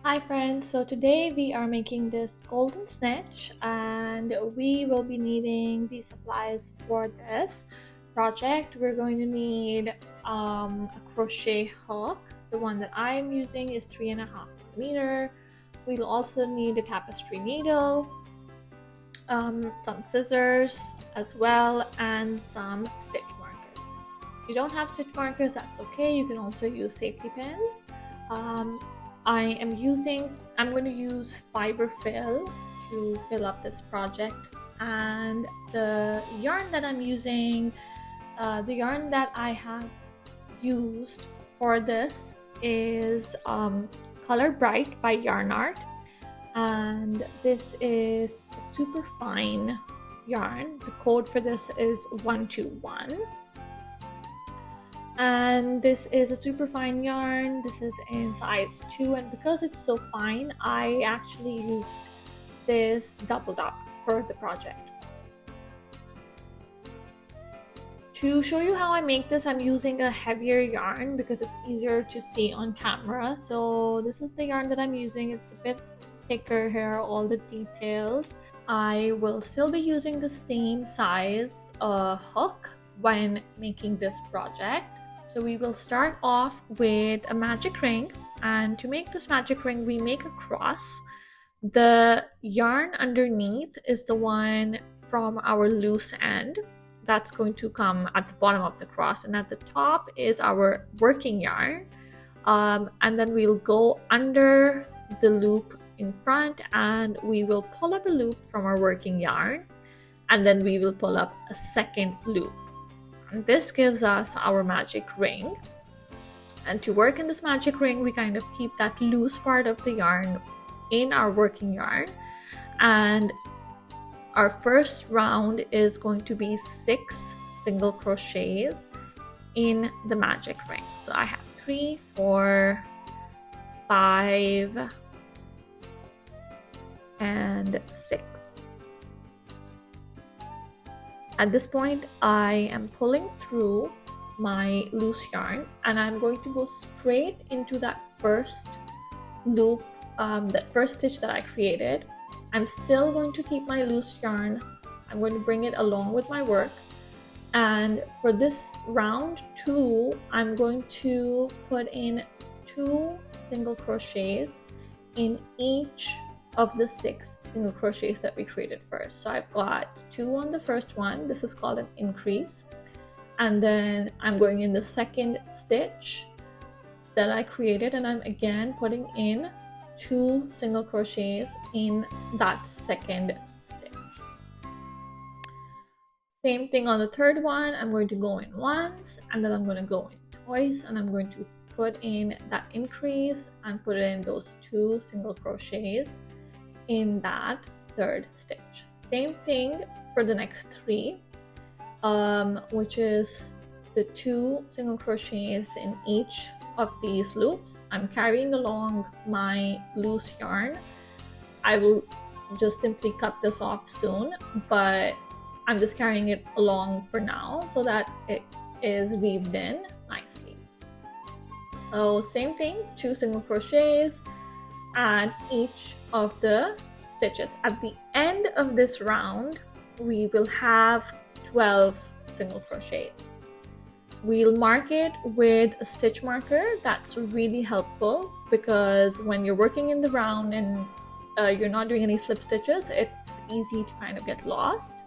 Hi friends, so today we are making this golden snitch and we will be needing the supplies for this project. We're going to need a crochet hook. The one that I am using is 3.5mm. We'll also need a tapestry needle, some scissors as well, and some stitch markers. If you don't have stitch markers, that's okay. You can also use safety pins. I'm going to use fiberfill to fill up this project, and the yarn that I'm using, the yarn that I have used for this is Color Bright by YarnArt, and this is super fine yarn. The code for this is 121. And this is a super fine yarn. This is in size 2, and because it's so fine, I actually used this doubled up for the project. To show you how I make this, I'm using a heavier yarn because it's easier to see on camera. So this is the yarn that I'm using. It's a bit thicker here, all the details. I will still be using the same size hook when making this project. So we will start off with a magic ring, and to make this magic ring we make a cross. The yarn underneath is the one from our loose end that's going to come at the bottom of the cross, and at the top is our working yarn, and then we'll go under the loop in front and we will pull up a loop from our working yarn, and then we will pull up a second loop. This gives us our magic ring, and to work in this magic ring we kind of keep that loose part of the yarn in our working yarn, and our first round is going to be 6 single crochets in the magic ring. So I have 3, 4, 5 and 6. At this point, I am pulling through my loose yarn, and I'm going to go straight into that first loop, that first stitch that I created. I'm still going to keep my loose yarn. I'm going to bring it along with my work. And for this round 2, I'm going to put in 2 single crochets in each of the 6 single crochets that we created first. So I've got 2 on the first one. This is called an increase, and then I'm going in the second stitch that I created, and I'm again putting in 2 single crochets in that second stitch. Same thing on the third one. I'm going to go in once, and then I'm going to go in twice, and I'm going to put in that increase and put in those 2 single crochets in that third stitch. Same thing for the next 3, which is the 2 single crochets in each of these loops. I'm carrying along my loose yarn. I will just simply cut this off soon, but I'm just carrying it along for now so that it is weaved in nicely. So same thing, 2 single crochets and each of the stitches. At the end of this round, we will have 12 single crochets. We'll mark it with a stitch marker. That's really helpful because when you're working in the round and you're not doing any slip stitches, it's easy to kind of get lost.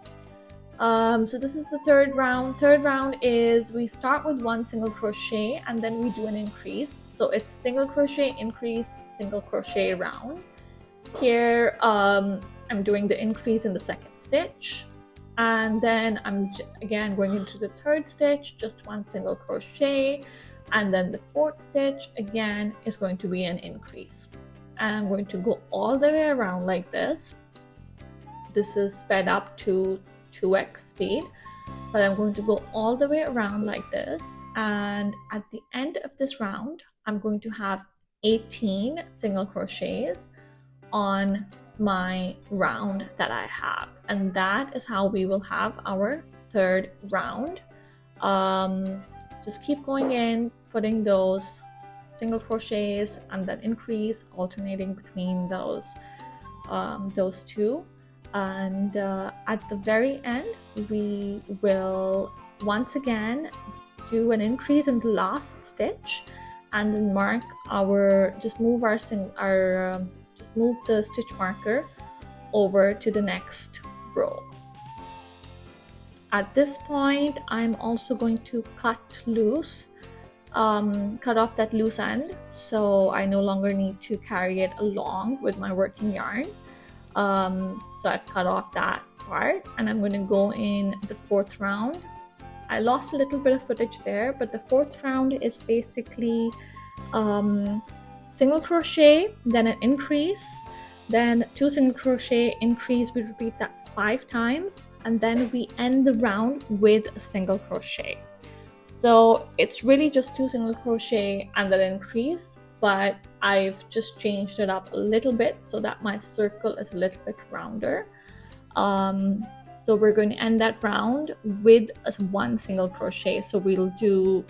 So this is the third round. Third round is we start with 1 single crochet and then we do an increase. So it's single crochet, increase, single crochet round. Here I'm doing the increase in the second stitch, and then I'm again going into the third stitch, just 1 single crochet, and then the fourth stitch again is going to be an increase, and I'm going to go all the way around like this. This is sped up to 2x speed, but I'm going to go all the way around like this, and at the end of this round I'm going to have 18 single crochets on my round that I have, and that is how we will have our third round. Just keep going in, putting those single crochets and then increase, alternating between those two. And at the very end, we will once again do an increase in the last stitch, and then mark our, just move the stitch marker over to the next row. At this point, I'm also going to cut off that loose end, so I no longer need to carry it along with my working yarn. So I've cut off that part, and I'm going to go in the fourth round. I lost a little bit of footage there, but the fourth round is basically single crochet, then an increase, then 2 single crochet, increase. We repeat that 5 times, and then we end the round with a single crochet. So it's really just 2 single crochet and then increase, but I've just changed it up a little bit so that my circle is a little bit rounder. So we're going to end that round with 1 single crochet. So we'll do,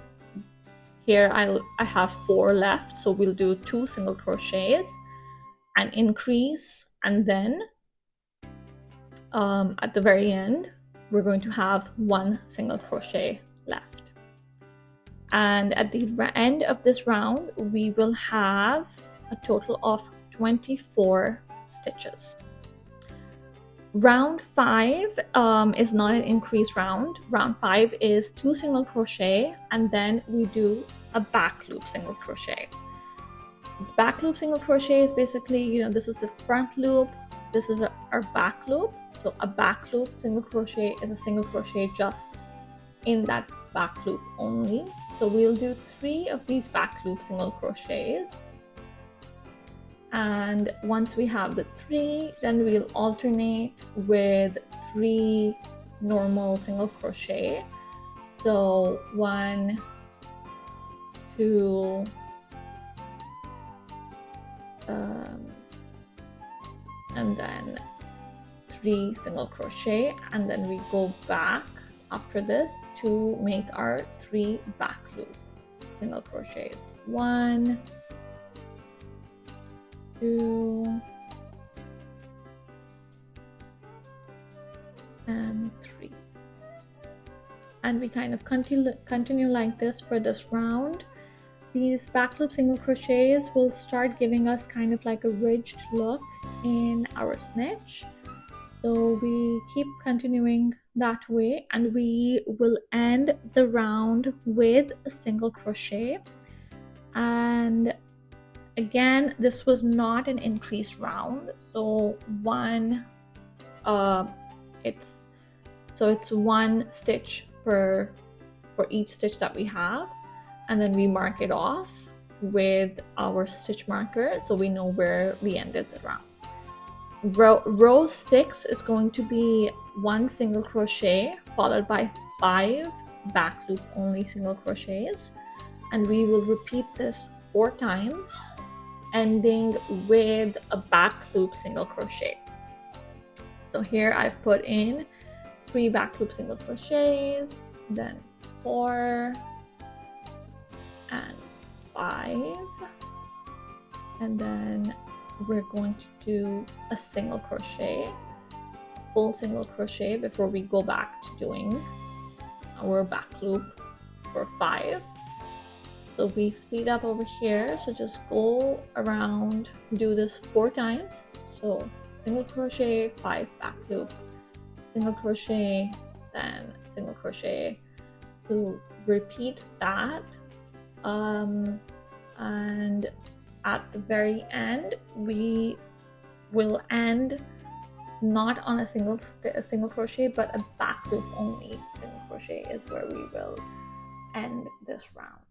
here I have 4 left, so we'll do 2 single crochets, an increase, and then at the very end we're going to have 1 single crochet left. And at the end of this round, we will have a total of 24 stitches. Round 5 is not an increase round. Round 5 is 2 single crochet, and then we do a back loop single crochet. Back loop single crochet is basically, you know, this is the front loop, this is our back loop. So a back loop single crochet is a single crochet just in that back loop only. So we'll do 3 of these back loop single crochets, and once we have the 3, then we'll alternate with 3 normal single crochet. So 1, 2, and then 3 single crochet, and then we go back after this to make our 3 back loop single crochets. 1, 2, and 3. And we kind of continue like this for this round. These back loop single crochets will start giving us kind of like a ridged look in our snitch. So we keep continuing that way, and we will end the round with a single crochet. And again, this was not an increased round, so it's 1 stitch for each stitch that we have, and then we mark it off with our stitch marker so we know where we ended the round. Row 6 is going to be 1 single crochet followed by 5 back loop only single crochets, and we will repeat this 4 times, ending with a back loop single crochet. So here I've put in 3 back loop single crochets, then 4 and 5, and then we're going to do a single crochet, a full single crochet, before we go back to doing our back loop for 5. So we speed up over here, so just go around, do this 4 times. So single crochet, 5 back loop, single crochet, then single crochet. So repeat that, and at the very end we will end not on a single crochet, but a back loop only single crochet is where we will end this round.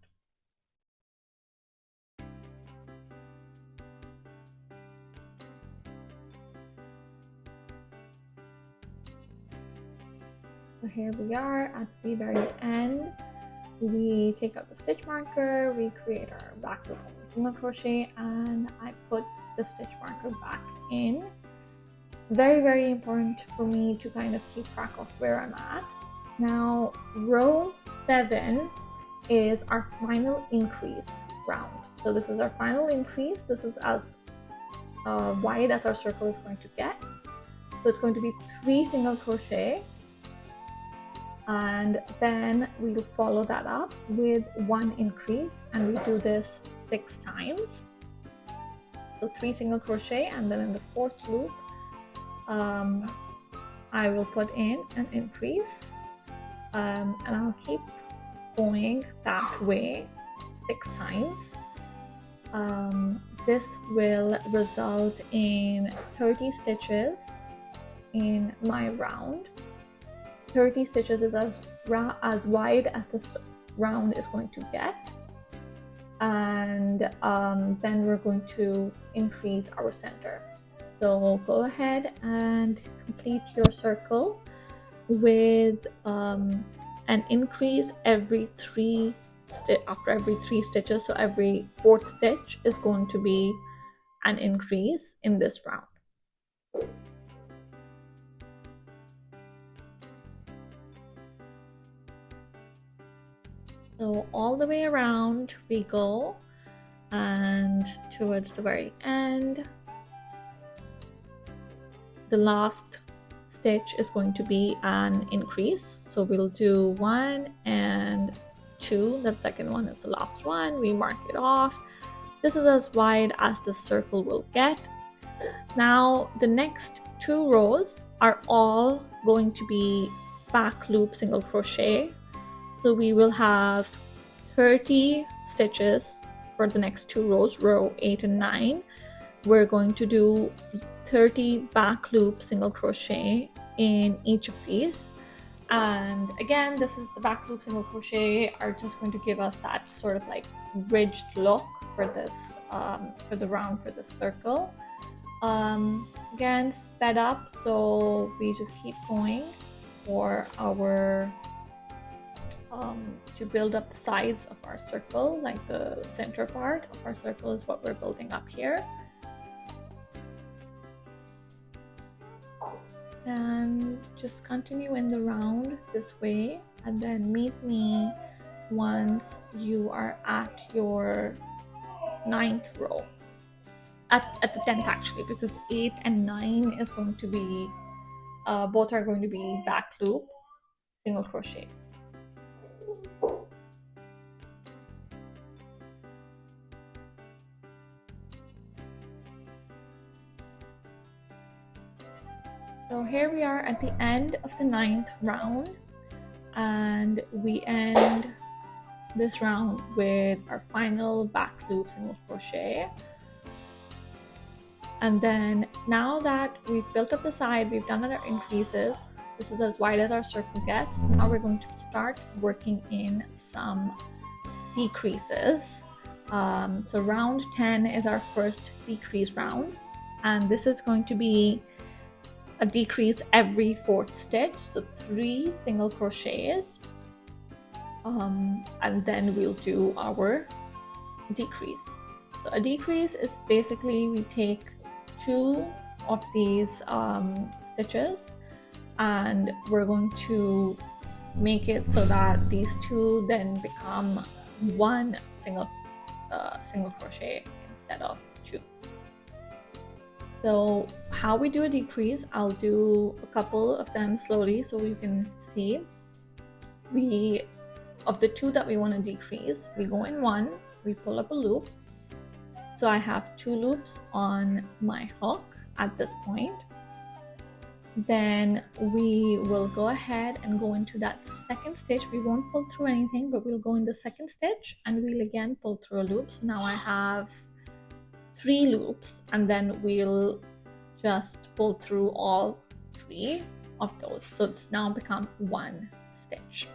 So here we are at the very end. We take out the stitch marker, we create our back loop only single crochet, and I put the stitch marker back in. Very, very important for me to kind of keep track of where I'm at. Now, row 7 is our final increase round. So this is our final increase. This is as wide as our circle is going to get. So it's going to be 3 single crochet, and then we'll follow that up with 1 increase, and we do this 6 times. So 3 single crochet, and then in the 4th loop I will put in an increase, and I'll keep going that way 6 times. This will result in 30 stitches in my round. 30 stitches is as wide as this round is going to get, and then we're going to increase our center. So go ahead and complete your circle with an increase every 3 after every 3 stitches. So every 4th stitch is going to be an increase in this round. So all the way around we go, and towards the very end, the last stitch is going to be an increase. So we'll do 1 and 2. That second one is the last one. We mark it off. This is as wide as the circle will get. Now the next 2 rows are all going to be back loop single crochet. So we will have 30 stitches for the next 2 rows, row 8 and 9. We're going to do 30 back loop single crochet in each of these. And again, this is the back loop single crochet are just going to give us that sort of like ridged look for this for the round, for the circle. Again, sped up, so we just keep going for our to build up the sides of our circle, like the center part of our circle is what we're building up here. And just continue in the round this way, and then meet me once you are at your 9th row, at the 10th actually, because 8 and 9 is going to be both are going to be back loop single crochets. So here we are at the end of the 9th round, and we end this round with our final back loop single crochet. And then now that we've built up the side, we've done our increases, this is as wide as our circle gets. Now we're going to start working in some decreases. So round 10 is our first decrease round, and this is going to be a decrease every 4th stitch, so 3 single crochets, and then we'll do our decrease. So a decrease is basically we take 2 of these stitches, and we're going to make it so that these 2 then become 1 single crochet instead of 2. So how we do a decrease, I'll do a couple of them slowly so you can see. Of the 2 that we want to decrease, we go in 1, we pull up a loop. So I have 2 loops on my hook at this point. Then we will go ahead and go into that 2nd stitch. We won't pull through anything, but we'll go in the 2nd stitch and we'll again pull through a loop. So now I have 3 loops, and then we'll just pull through all 3 of those. So it's now become 1 stitch.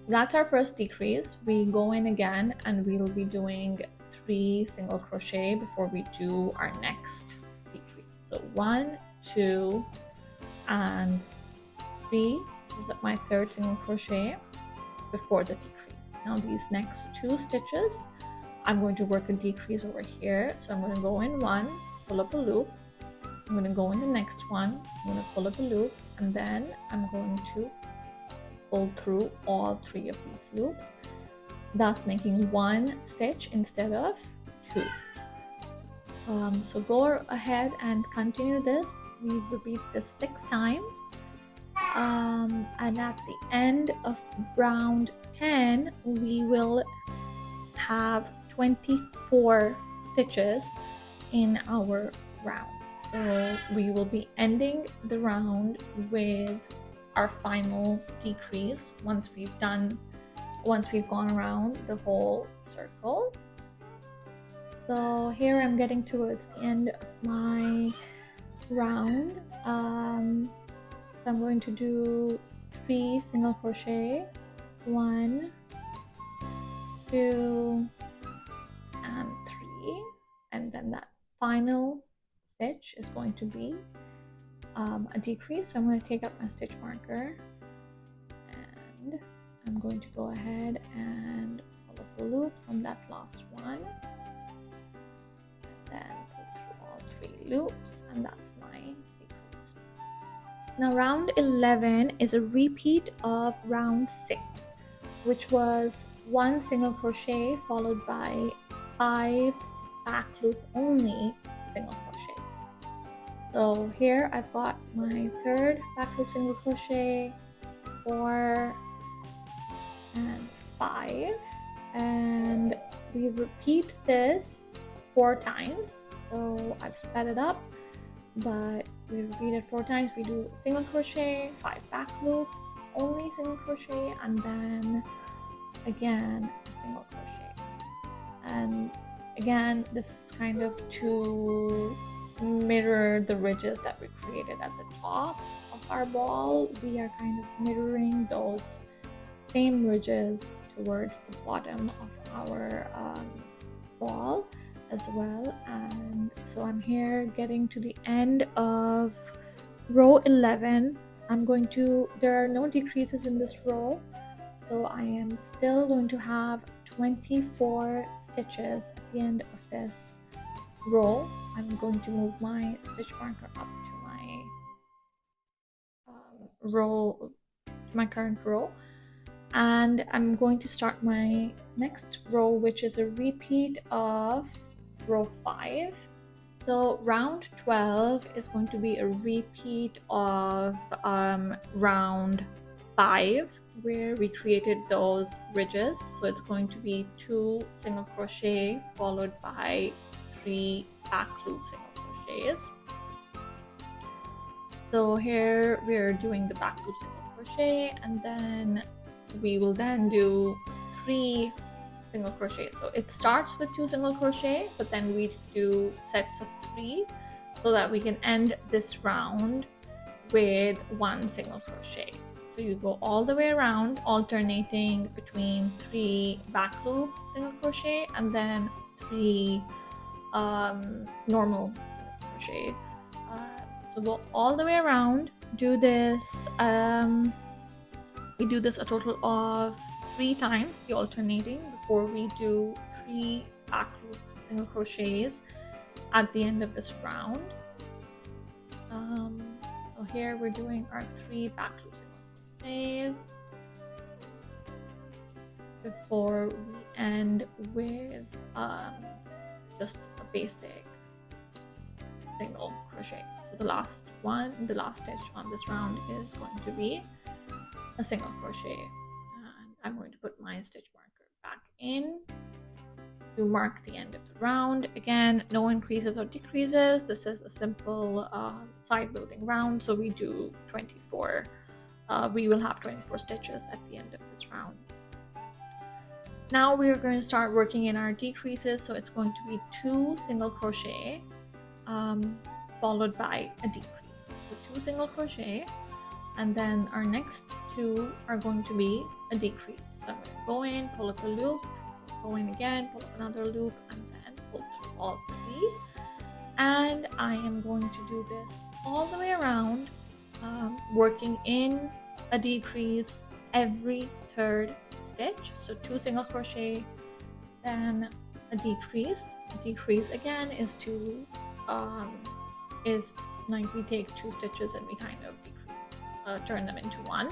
That's our first decrease. We go in again and we'll be doing 3 single crochet before we do our next decrease. So 1, 2, and 3. This is my 3rd single crochet before the decrease. Now these next 2 stitches, I'm going to work a decrease over here. So I'm going to go in 1, pull up a loop. I'm going to go in the next one, I'm going to pull up a loop, and then I'm going to pull through all 3 of these loops. thus making 1 stitch instead of 2. So go ahead and continue this. We repeat this 6 times, and at the end of round 10 we will have 24 stitches in our round. So we will be ending the round with our final decrease once we've gone around the whole circle. So here I'm getting towards the end of my round. So I'm going to do 3 single crochet, 1, 2, and 3, and then that final stitch is going to be a decrease. So I'm going to take up my stitch marker and I'm going to go ahead and pull up a loop from that last one, and then pull through all 3 loops, and that's my decrease. Now round 11 is a repeat of round 6, which was 1 single crochet followed by 5 back loop only single crochets. So here I've got my 3rd back loop single crochet, 4 and 5, and we repeat this 4 times. So I've sped it up, but we repeat it 4 times. We do single crochet, 5 back loop only single crochet, and then again a single crochet. And again, this is kind of to mirror the ridges that we created at the top of our ball. We are kind of mirroring those same ridges towards the bottom of our ball as well. And so I'm here getting to the end of row 11. There are no decreases in this row, so I am still going to have 24 stitches at the end of this row. I'm going to move my stitch marker up to my current row, and I'm going to start my next row, which is a repeat of row 5. So round 12 is going to be a repeat of round 5, where we created those ridges. So it's going to be 2 single crochet followed by 3 back loop single crochets. So here we're doing the back loop single crochet, and then we will then do 3 single crochet. So it starts with 2 single crochet, but then we do sets of 3 so that we can end this round with 1 single crochet. So you go all the way around, alternating between 3 back loop single crochet and then 3 normal single crochet. So go all the way around, do this. We do this a total of 3 times, the alternating, before we do 3 back loop single crochets at the end of this round. So here we're doing our 3 back loop single crochets before we end with just a basic single crochet. So the last stitch on this round is going to be a single crochet, and I'm going to put my stitch marker back in to mark the end of the round. Again, no increases or decreases. This is a simple side building round, so we do 24. We will have 24 stitches at the end of this round. Now we are going to start working in our decreases. So it's going to be 2 single crochet followed by a decrease. So 2 single crochet, and then our next 2 are going to be a decrease. So I'm going to go in, pull up a loop, go in again, pull up another loop, and then pull through all 3. And I am going to do this all the way around, working in a decrease every 3rd stitch. So 2 single crochet, then a decrease. A decrease again is like we take 2 stitches and we kind of decrease, turn them into 1.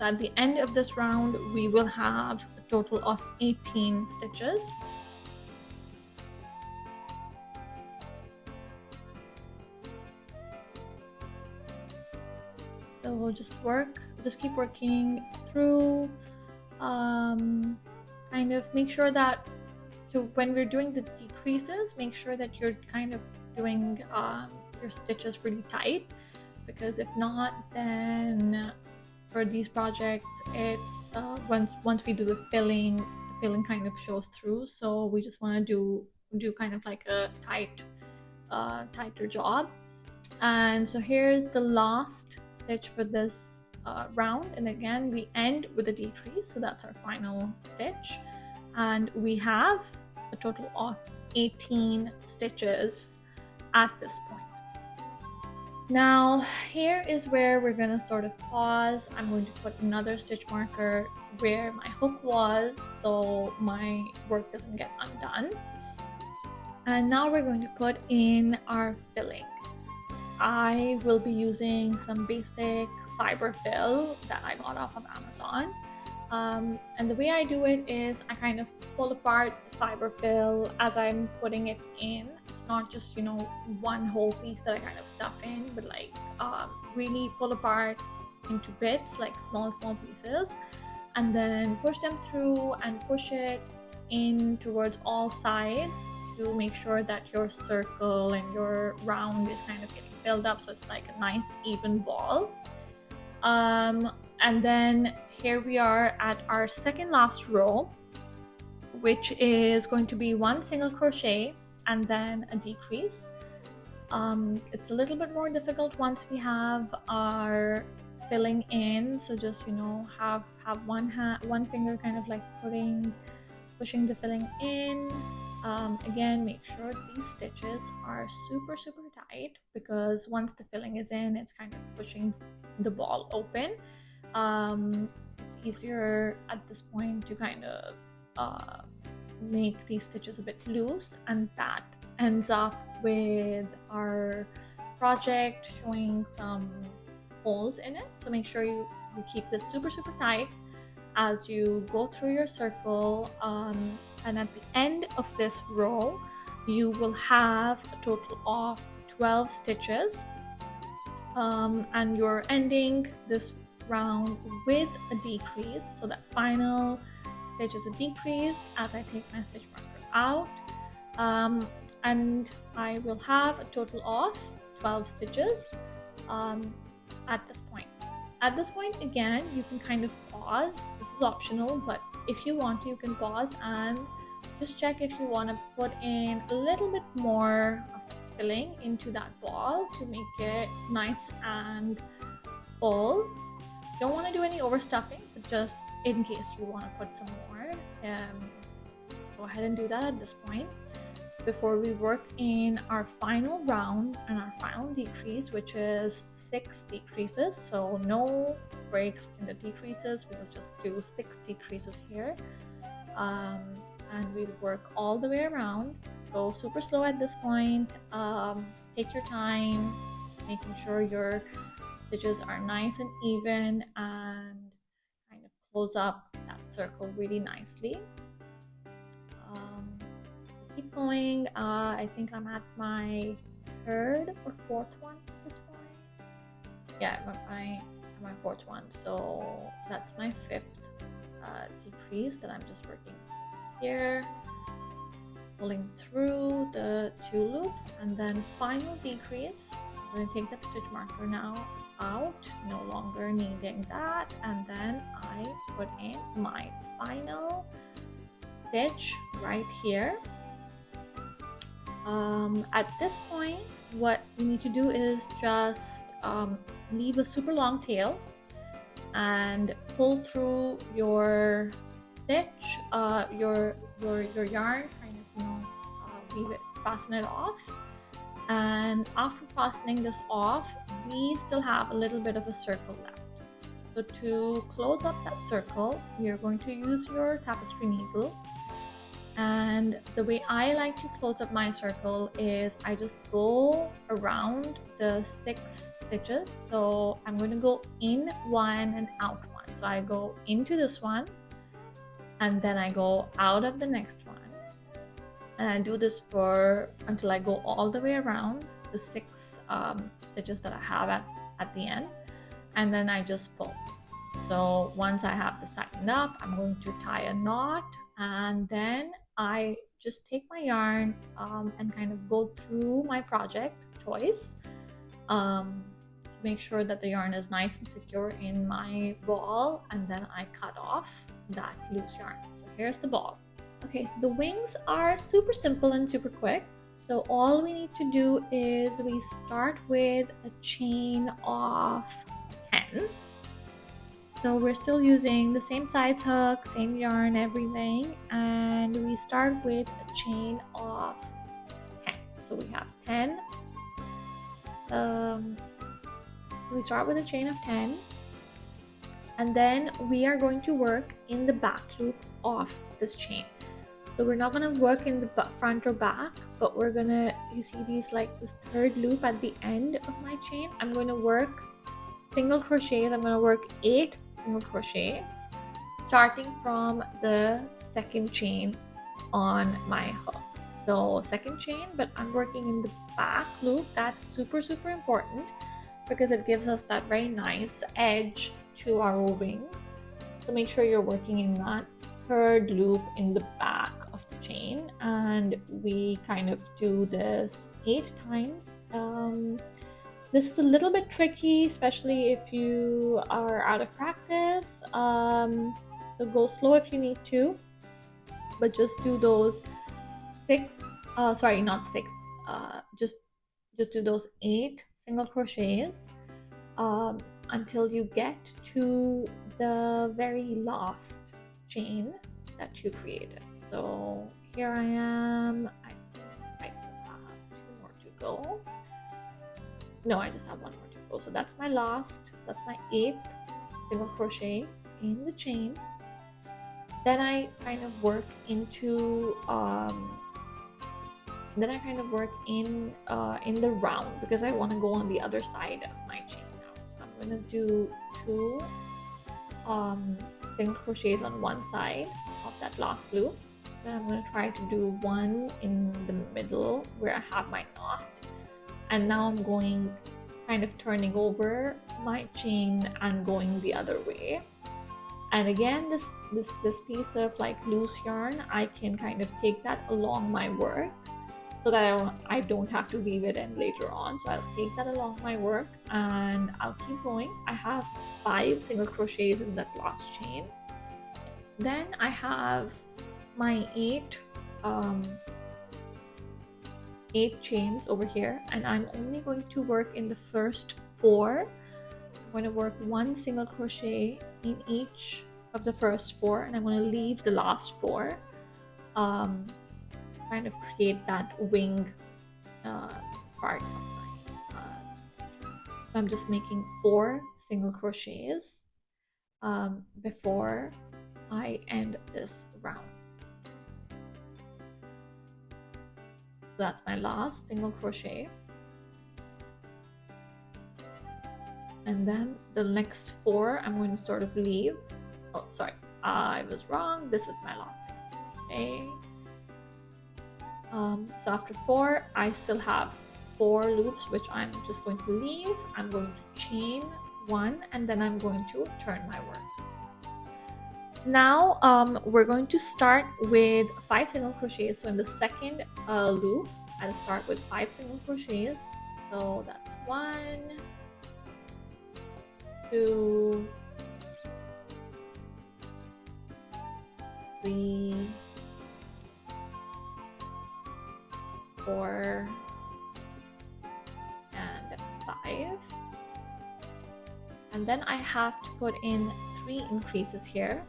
So at the end of this round, we will have a total of 18 stitches. So we'll just keep working through, kind of make sure that when we're doing the decreases, make sure that you're kind of doing your stitches really tight, because if not, then for these projects, it's once we do the filling kind of shows through. So we just want to do kind of like a tighter job. And so here's the last stitch for this round, and again we end with a decrease, so that's our final stitch, and we have a total of 18 stitches at this point. Now here is where we're going to sort of pause. I'm going to put another stitch marker where my hook was, so my work doesn't get undone. And now we're going to put in our filling. I will be using some basic fiberfill that I got off of Amazon. And the way I do it is I kind of pull apart the fiberfill as I'm putting it in. It's not just, you know, one whole piece that I kind of stuff in, but like really pull apart into bits, like small pieces, and then push them through and push it in towards all sides to make sure that your circle and your round is kind of getting filled up, so it's like a nice even ball. And then here we are at our second last row, which is going to be one single crochet and then a decrease. It's a little bit more difficult once we have our filling in, so just, you know, have one finger kind of like pushing the filling in. Again, make sure these stitches are super tight, because once the filling is in, it's kind of pushing the ball open. It's easier at this point to kind of make these stitches a bit loose, and that ends up with our project showing some holes in it. So make sure you keep this super tight as you go through your circle, and at the end of this row you will have a total of 12 stitches, and you're ending this round with a decrease. So that final stitch is a decrease as I take my stitch marker out, and I will have a total of 12 stitches at this point. At this point, again, you can kind of pause. This is optional, but if you want to, you can pause and just check if you want to put in a little bit more of the filling into that ball to make it nice and full. Don't want to do any overstuffing, but just in case you want to put some more, go ahead and do that at this point before we work in our final round and our final decrease, which is 6 decreases. So no breaks in the decreases, we'll just do 6 decreases here, and we'll work all the way around. Go super slow at this point. Take your time, making sure your stitches are nice and even, and kind of close up that circle really nicely. Keep going. I think I'm at my 3rd or 4th one at this point. Yeah, I'm my 4th one, so that's my 5th decrease that I'm just working here, pulling through the 2 loops, and then final decrease. I'm going to take that stitch marker now out, no longer needing that, and then I put in my final stitch right here. At this point, what you need to do is just leave a super long tail and pull through your stitch, your yarn, kind of, you know, leave it, fasten it off. And after fastening this off, we still have a little bit of a circle left. So to close up that circle, you're going to use your tapestry needle. And the way I like to close up my circle is I just go around the 6 stitches. So I'm going to go in 1 and out 1. So I go into this one, and then I go out of the next one, and I do this for until I go all the way around the 6 stitches that I have at the end, and then I just pull. So once I have this tightened up, I'm going to tie a knot, and then I just take my yarn and kind of go through my project twice to make sure that the yarn is nice and secure in my ball, and then I cut off that loose yarn. So here's the ball. Okay, so the wings are super simple and super quick. So all we need to do is we start with a chain of 10. So we're still using the same size hook, same yarn, everything, and we start with a chain of 10. So we have 10. We start with a chain of 10, and then we are going to work in the back loop of this chain. So we're not going to work in the front or back, but we're gonna, you see these, like this third loop at the end of my chain, I'm going to work single crochets. I'm going to work 8 single crochets starting from the second chain on my hook. So second chain, but I'm working in the back loop. That's super important because it gives us that very nice edge to our wings. So make sure you're working in that third loop in the back of the chain, and we kind of do this 8 times. This is a little bit tricky, especially if you are out of practice. So go slow if you need to, but just do those 6. Sorry, not 6. Just do those 8 single crochets until you get to the very last chain that you created. So here I am. I still have 2 more to go. No, I just have 1 more to go. So that's my last, that's my 8th single crochet in the chain. Then I kind of work into in the round, because I want to go on the other side of my chain now. So I'm going to do 2 single crochets on one side of that last loop. Then I'm going to try to do 1 in the middle where I have my knot. And now I'm going, kind of turning over my chain and going the other way. And again, this piece of like loose yarn, I can kind of take that along my work so that I don't have to weave it in later on. So I'll take that along my work and I'll keep going. I have 5 single crochets in that last chain. Then I have my 8 chains over here, and I'm only going to work in the first 4. I'm going to work 1 single crochet in each of the first 4, and I'm going to leave the last 4 to kind of create that wing part of my so I'm just making 4 single crochets before I end this round. That's my last single crochet, and then the next 4 I'm going to sort of leave. Oh, sorry, I was wrong. This is my last single crochet. So after 4, I still have 4 loops, which I'm just going to leave. I'm going to chain 1, and then I'm going to turn my work. Now we're going to start with 5 single crochets. So in the second loop, I'll start with 5 single crochets. So that's 1, 2, 3, 4, and 5. And then I have to put in 3 increases here.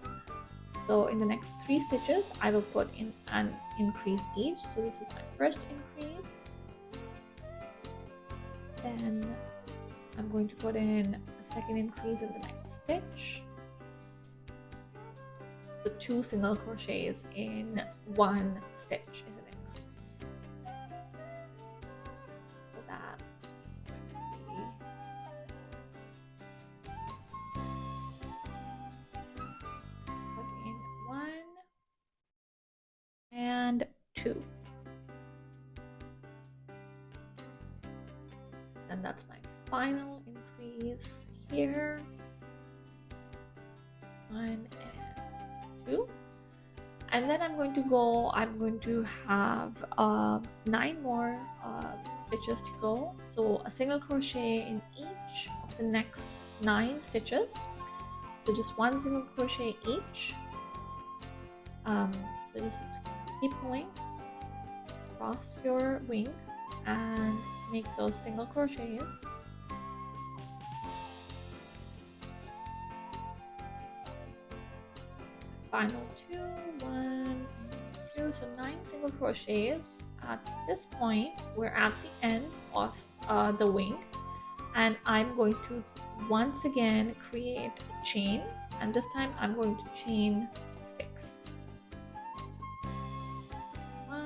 So in the next 3 stitches, I will put in an increase each. So this is my first increase. Then I'm going to put in a second increase in the next stitch. The 2 single crochets in 1 stitch is an increase. So that's going to be 2. And that's my final increase here. 1 and 2. And then I'm going to have 9 more stitches to go. So a single crochet in each of the next 9 stitches. So just 1 single crochet each. So just keep going across your wing and make those single crochets. Final 2, 1, 2, so 9 single crochets. At this point, we're at the end of the wing, and I'm going to once again create a chain, and this time I'm going to chain 6. 1,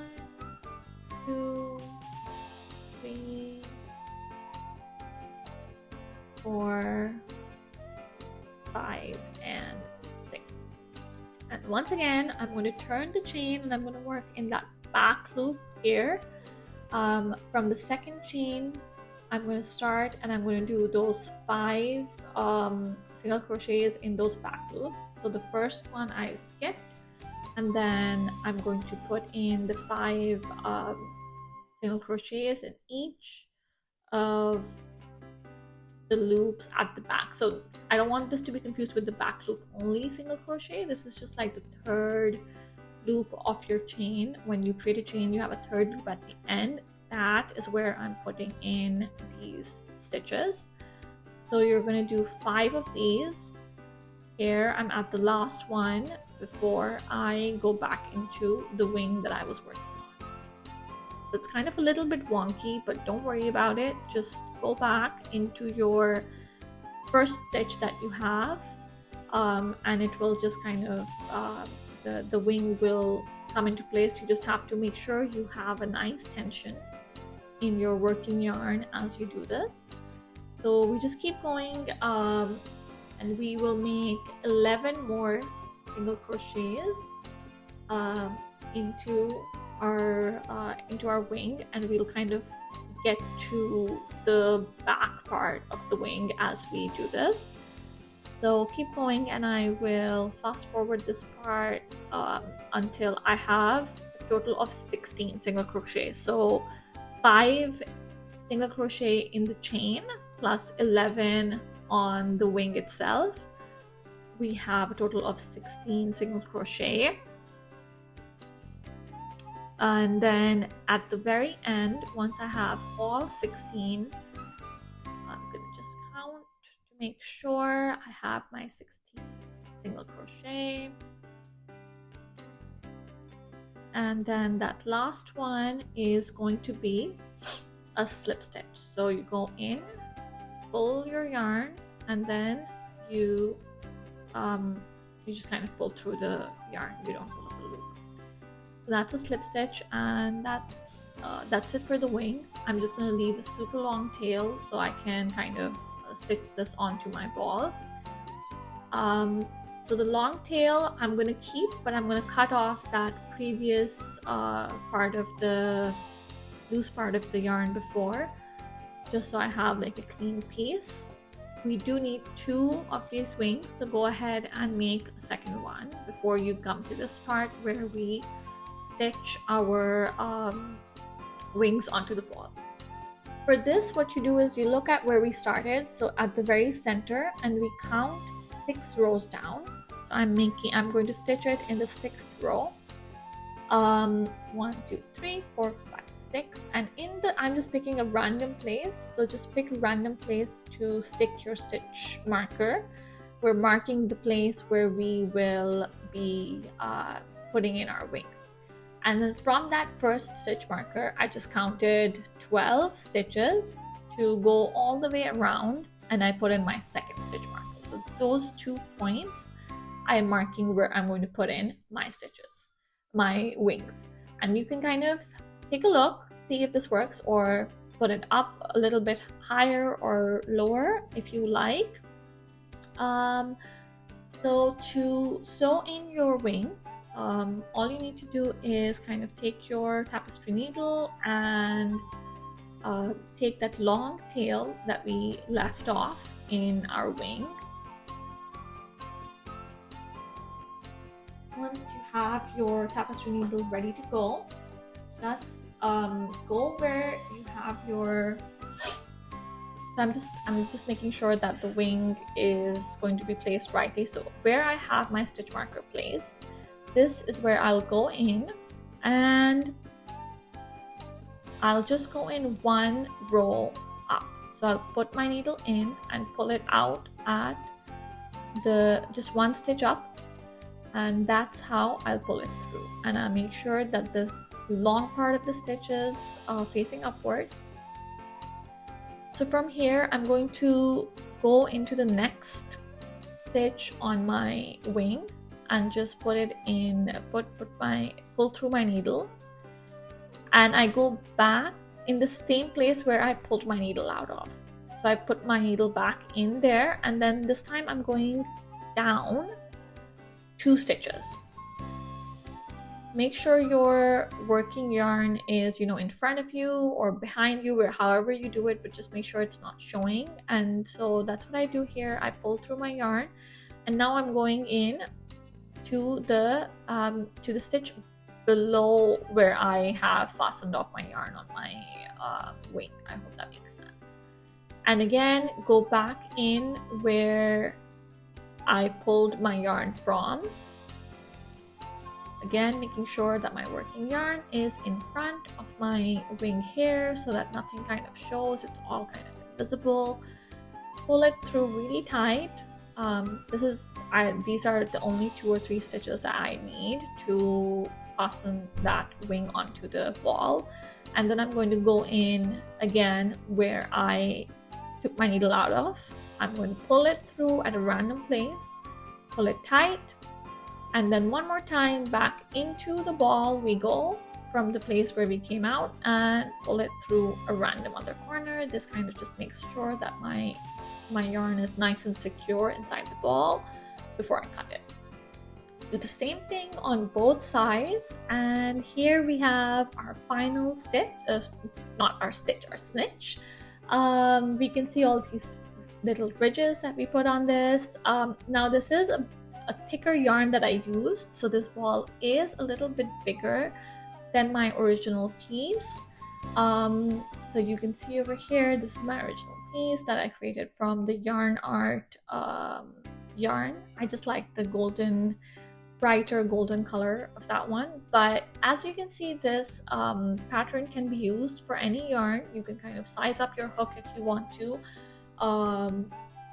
2, 3, 4, 5, and 6. And once again, I'm going to turn the chain and I'm going to work in that back loop here. From the second chain, I'm going to start and I'm going to do those 5 single crochets in those back loops. So the first one I skipped, and then I'm going to put in the 5 single crochets in each of the loops at the back. So I don't want this to be confused with the back loop only single crochet. This is just like the third loop of your chain. When you create a chain, you have a third loop at the end. That is where I'm putting in these stitches. So you're going to do 5 of these. Here I'm at the last one before I go back into the wing that I was working on. So it's kind of a little bit wonky, but don't worry about it. Just go back into your first stitch that you have, and it will just kind of the wing will come into place. You just have to make sure you have a nice tension in your working yarn as you do this. So we just keep going, and we will make 11 more single crochets into our wing, and we'll kind of get to the back part of the wing as we do this. So keep going, and I will fast forward this part until I have a total of 16 single crochets. So 5 single crochet in the chain plus 11 on the wing itself. We have a total of 16 single crochet. And then at the very end, once I have all 16, I'm gonna just count to make sure I have my 16 single crochet. And then that last one is going to be a slip stitch. So you go in, pull your yarn, and then you just kind of pull through the yarn. You don't pull up a loop. So that's a slip stitch, and that's it for the wing. I'm just going to leave a super long tail so I can kind of stitch this onto my ball. So the long tail I'm going to keep, but I'm going to cut off that previous part of the loose part of the yarn before, just so I have like a clean piece. We do need 2 of these wings, so go ahead and make a second one before you come to this part where we stitch our wings onto the ball. For this, what you do is you look at where we started, so at the very center, and we count 6 rows down. So I'm going to stitch it in the 6th row. 1, 2, 3, 4, 5, 6, and I'm just picking a random place. So just pick a random place to stick your stitch marker. We're marking the place where we will be putting in our wing. And then from that first stitch marker, I just counted 12 stitches to go all the way around, and I put in my second stitch marker. So those 2 points, I am marking where I'm going to put in my stitches, my wings. And you can kind of take a look, see if this works, or put it up a little bit higher or lower if you like. So to sew in your wings, all you need to do is kind of take your tapestry needle and take that long tail that we left off in our wing. Once you have your tapestry needle ready to go, just go where you have your. So I'm just making sure that the wing is going to be placed rightly. So where I have my stitch marker placed, this is where I'll go in, and I'll just go in one row up. So I'll put my needle in and pull it out at just one stitch up, and that's how I'll pull it through. And I'll make sure that this long part of the stitch is facing upward. So from here, I'm going to go into the next stitch on my wing and just put it in, pull through my needle, and I go back in the same place where I pulled my needle out of. So I put my needle back in there, and then this time I'm going down 2 stitches. Make sure your working yarn is, in front of you or behind you, or however you do it, but just make sure it's not showing. And so that's what I do here. I pull through my yarn, and now I'm going in to the stitch below where I have fastened off my yarn on my wing. I hope that makes sense. And again, go back in where I pulled my yarn from. Again, making sure that my working yarn is in front of my wing here so that nothing kind of shows, it's all kind of invisible. Pull it through really tight. These are the only 2 or 3 stitches that I need to fasten that wing onto the ball. And then I'm going to go in again where I took my needle out of. I'm going to pull it through at a random place, pull it tight, and then one more time back into the ball we go from the place where we came out, and pull it through a random other corner. This kind of just makes sure that my yarn is nice and secure inside the ball before I cut it. Do the same thing on both sides, and here we have our final stitch, our snitch. We can see all these little ridges that we put on this. Now this is a thicker yarn that I used, so this ball is a little bit bigger than my original piece. So you can see over here, this is my original piece that I created from the YarnArt yarn. I just like the brighter golden color of that one. But as you can see, this pattern can be used for any yarn. You can kind of size up your hook if you want to, or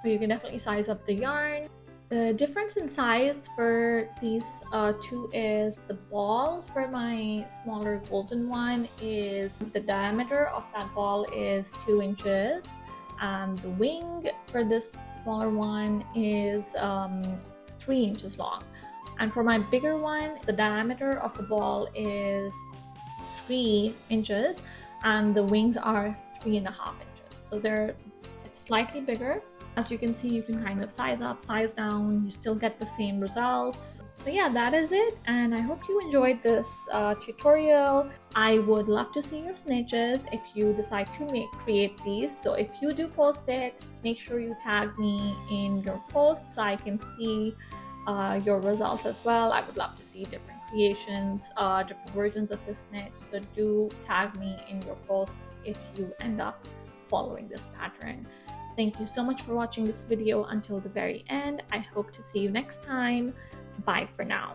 you can definitely size up the yarn. The difference in size for these 2 is the ball for my smaller golden one is, the diameter of that ball is 2 inches, and the wing for this smaller one is 3 inches long. And for my bigger one, the diameter of the ball is 3 inches, and the wings are 3.5 inches. So it's slightly bigger. As you can see, you can kind of size up, size down, you still get the same results. So yeah, that is it, and I hope you enjoyed this tutorial. I would love to see your snitches if you decide to create these. So if you do post it, make sure you tag me in your post so I can see your results as well. I would love to see different creations, different versions of the snitch. So do tag me in your posts if you end up following this pattern. Thank you so much for watching this video until the very end. I hope to see you next time. Bye for now.